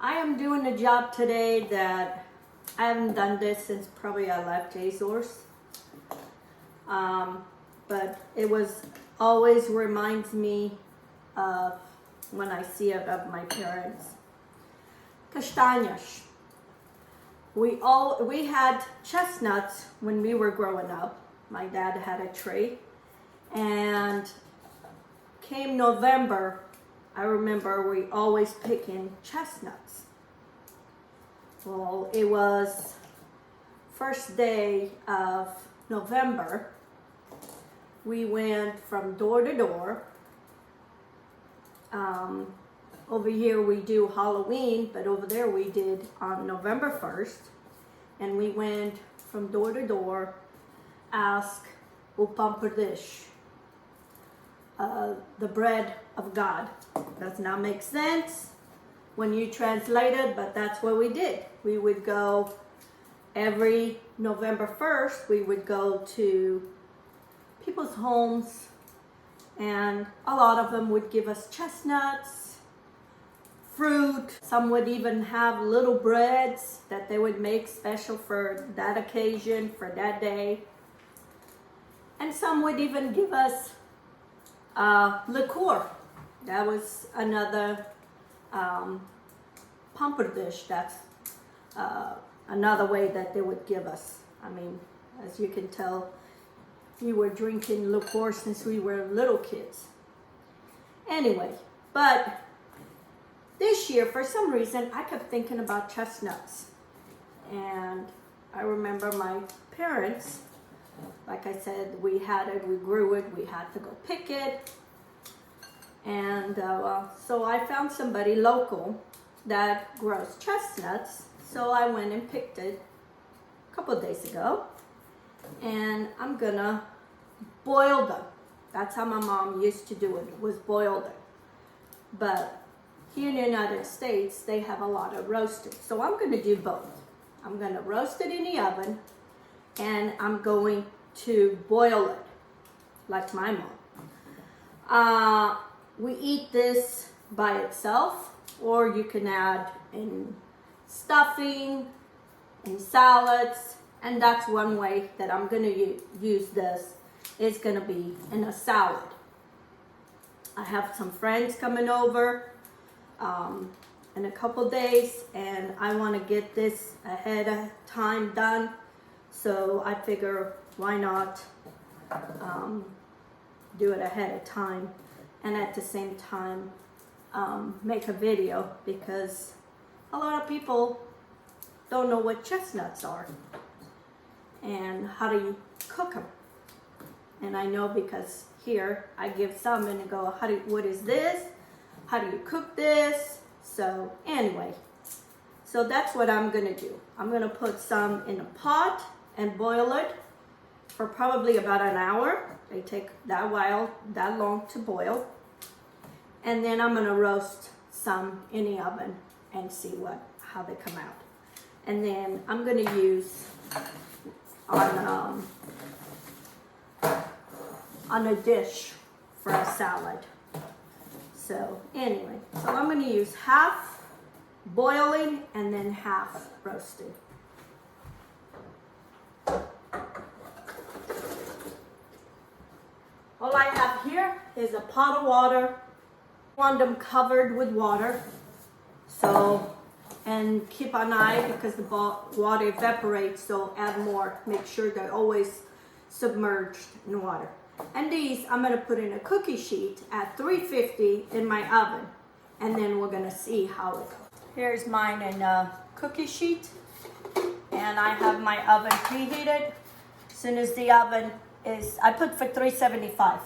I am doing a job today that I haven't done this since probably I left Azores. But it always reminds me of when I see it of my parents. Castanhas. We had chestnuts when we were growing up. My dad had a tree, and came November, I remember we always picking chestnuts. Well, it was first day of November. We went from door to door. Over here we do Halloween, but over there we did on November 1st. And we went from door to door, ask o pão por Deus, the bread of God. Does not make sense when you translate it, but that's what we did. We would go every November 1st, we would go to people's homes, and a lot of them would give us chestnuts, fruit. Some would even have little breads that they would make special for that occasion, for that day. And some would even give us liqueur. That was another pão por Deus. That's another way that they would give us. I mean, as you can tell, we were drinking liqueur since we were little kids. Anyway, but this year, for some reason, I kept thinking about chestnuts. And I remember my parents, like I said, we had it, we grew it, we had to go pick it. And so I found somebody local that grows chestnuts. So I went and picked it a couple of days ago. And I'm gonna boil them. That's how my mom used to do it, was boil them. But here in the United States, they have a lot of roasted. So I'm gonna do both. I'm gonna roast it in the oven, and I'm going to boil it, like my mom. We eat this by itself, or you can add in stuffing, in salads, and that's one way that I'm gonna use this. It's gonna be in a salad. I have some friends coming over in a couple days, and I want to get this ahead of time done, so I figure why not do it ahead of time, and at the same time make a video, because a lot of people don't know what chestnuts are and how do you cook them. And I know because here I give some and I go, what is this? How do you cook this? So anyway, so that's what I'm gonna do. I'm gonna put some in a pot and boil it for probably about an hour. They take that long to boil. And then I'm gonna roast some in the oven and see how they come out. And then I'm gonna use on a dish for a salad. So anyway, so I'm going to use half boiling and then half roasted. All I have here is a pot of water. I want them covered with water. So, and keep an eye because the water evaporates, so add more. Make sure they're always submerged in water. And these I'm going to put in a cookie sheet at 350 in my oven, and then we're going to see how it goes. Here's mine in a cookie sheet, and I have my oven preheated. As soon as the oven is, I put for 375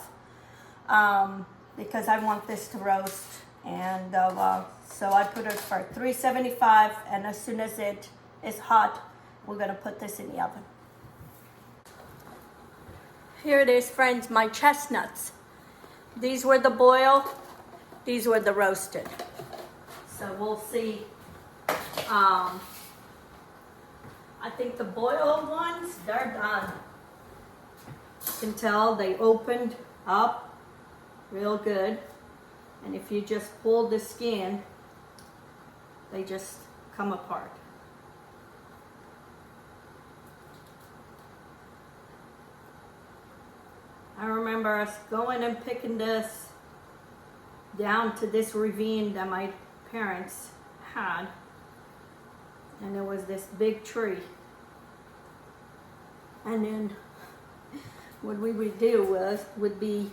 because I want this to roast, and so I put it for 375, and as soon as it is hot, we're going to put this in the oven. Here it is, friends, my chestnuts. These were the boiled, these were the roasted. So we'll see. I think the boiled ones, they're done. You can tell they opened up real good. And if you just pull the skin, They just come apart. I remember us going and picking this down to this ravine that my parents had, and there was this big tree, and then what we would do would be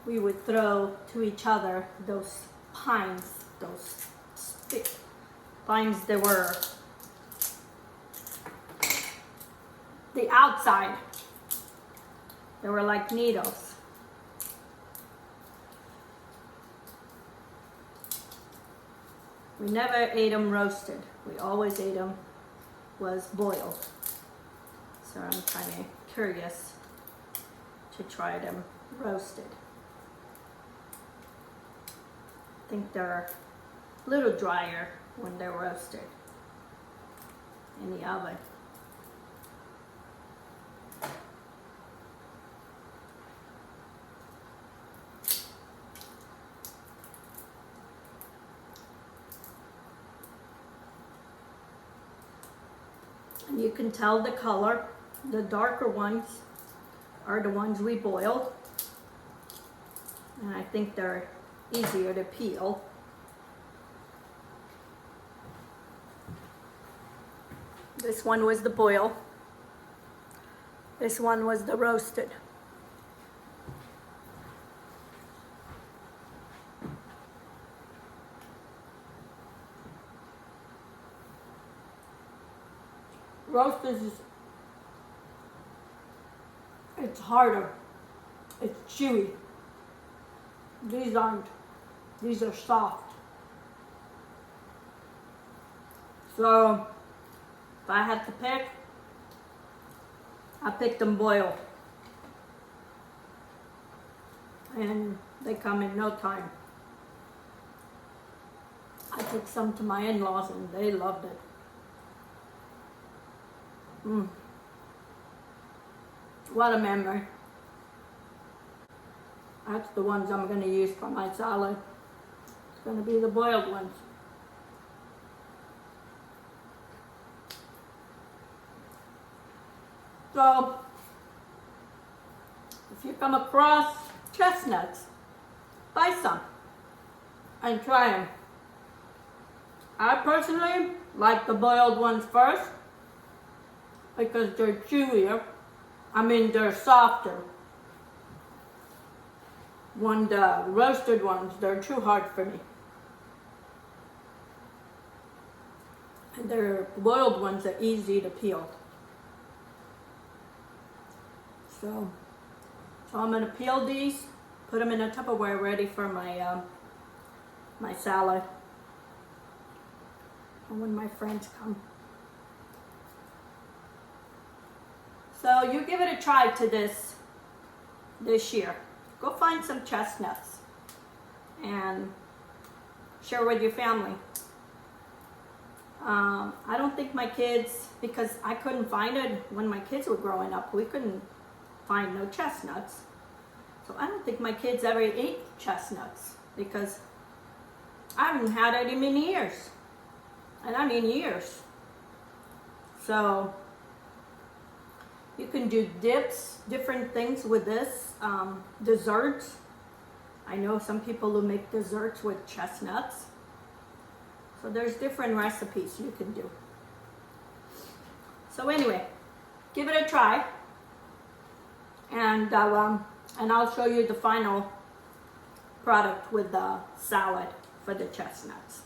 we would throw to each other those pines, those pines that were the outside. They were like needles. We never ate them roasted. We always ate them was boiled. So I'm kind of curious to try them roasted. I think they're a little drier when they're roasted in the oven. And you can tell the color. The darker ones are the ones we boiled, and I think they're easier to peel. This one was the boil. This one was the roasted. Roasted is, it's harder. It's chewy. These aren't. These are soft. So if I had to pick, I picked them boiled. And they come in no time. I took some to my in-laws and they loved it. What a memory. That's the ones I'm going to use for my salad. It's going to be the boiled ones. So, if you come across chestnuts, buy some and try them. I personally like the boiled ones first because they're chewier. I mean, they're softer. When the roasted ones, they're too hard for me. And the boiled ones are easy to peel. So I'm gonna peel these, put them in a Tupperware ready for my my salad. And when my friends come. So you give it a try to this year. Go find some chestnuts and share with your family. I don't think my kids, because I couldn't find it when my kids were growing up, we couldn't find no chestnuts. So I don't think my kids ever ate chestnuts because I haven't had it in years. And I mean years. So you can do dips, different things with this. Desserts. I know some people who make desserts with chestnuts. So there's different recipes you can do. So anyway, give it a try. And I'll show you the final product with the salad for the chestnuts.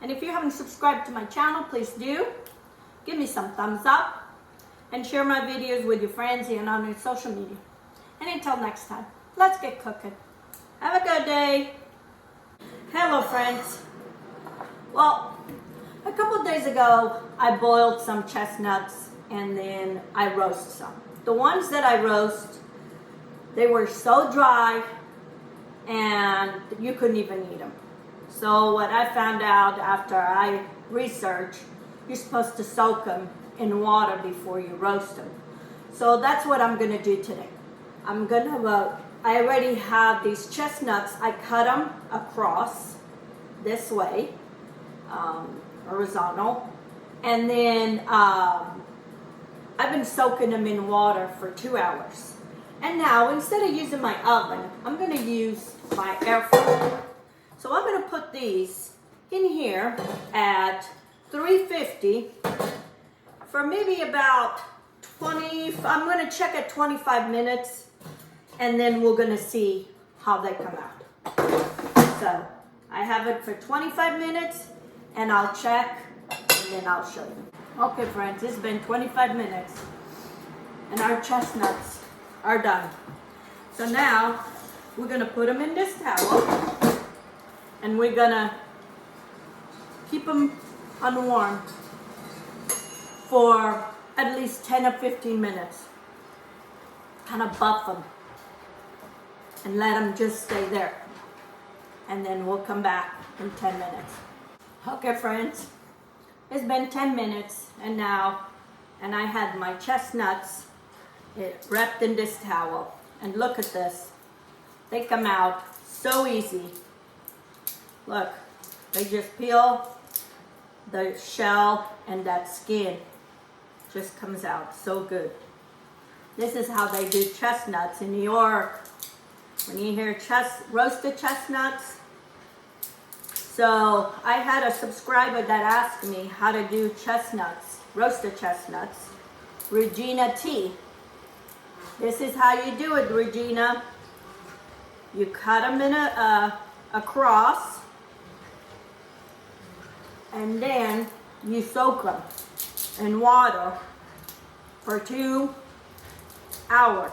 And if you haven't subscribed to my channel, please do. Give me some thumbs up. And share my videos with your friends and on your social media. And until next time, let's get cooking. Have a good day. Hello friends. Well, a couple days ago, I boiled some chestnuts and then I roast some. The ones that I roast, they were so dry and you couldn't even eat them. So what I found out after I researched, you're supposed to soak them in water before you roast them. So that's what I'm gonna do today. I already have these chestnuts. I cut them across this way horizontal. And then I've been soaking them in water for 2 hours. And now, instead of using my oven, I'm going to use my air fryer. So I'm going to put these in here at 350 for maybe about 20, I'm going to check at 25 minutes, and then we're going to see how they come out. So I have it for 25 minutes, and I'll check, and then I'll show you. Okay, friends, it's been 25 minutes, and our chestnuts are done. So now we're going to put them in this towel, and we're going to keep them unwarmed for at least 10 or 15 minutes. Kind of buff them and let them just stay there. And then we'll come back in 10 minutes. Okay, friends, it's been 10 minutes, and I had my chestnuts wrapped in this towel. And look at this. They come out so easy. Look, they just peel the shell, and that skin just comes out so good. This is how they do chestnuts in New York. When you hear roasted chestnuts. So I had a subscriber that asked me how to do chestnuts, roasted chestnuts. Regina T. This is how you do it, Regina. You cut them in a cross, and then you soak them in water for 2 hours.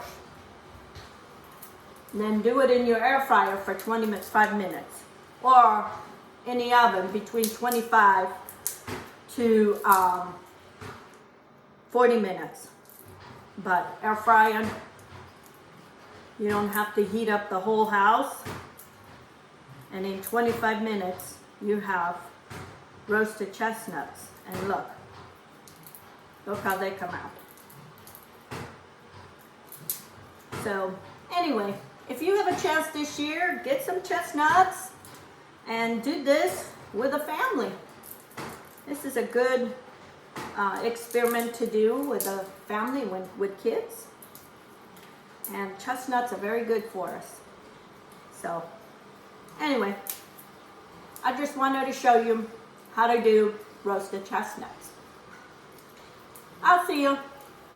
And then do it in your air fryer for 5 minutes, or in the oven between 25 to 40 minutes. But air frying, you don't have to heat up the whole house. And in 25 minutes, you have roasted chestnuts. And look how they come out. So anyway, if you have a chance this year, get some chestnuts and do this with a family. This is a good experiment to do with a family, with kids. And chestnuts are very good for us. So anyway, I just wanted to show you how to do roasted chestnuts. I'll see you.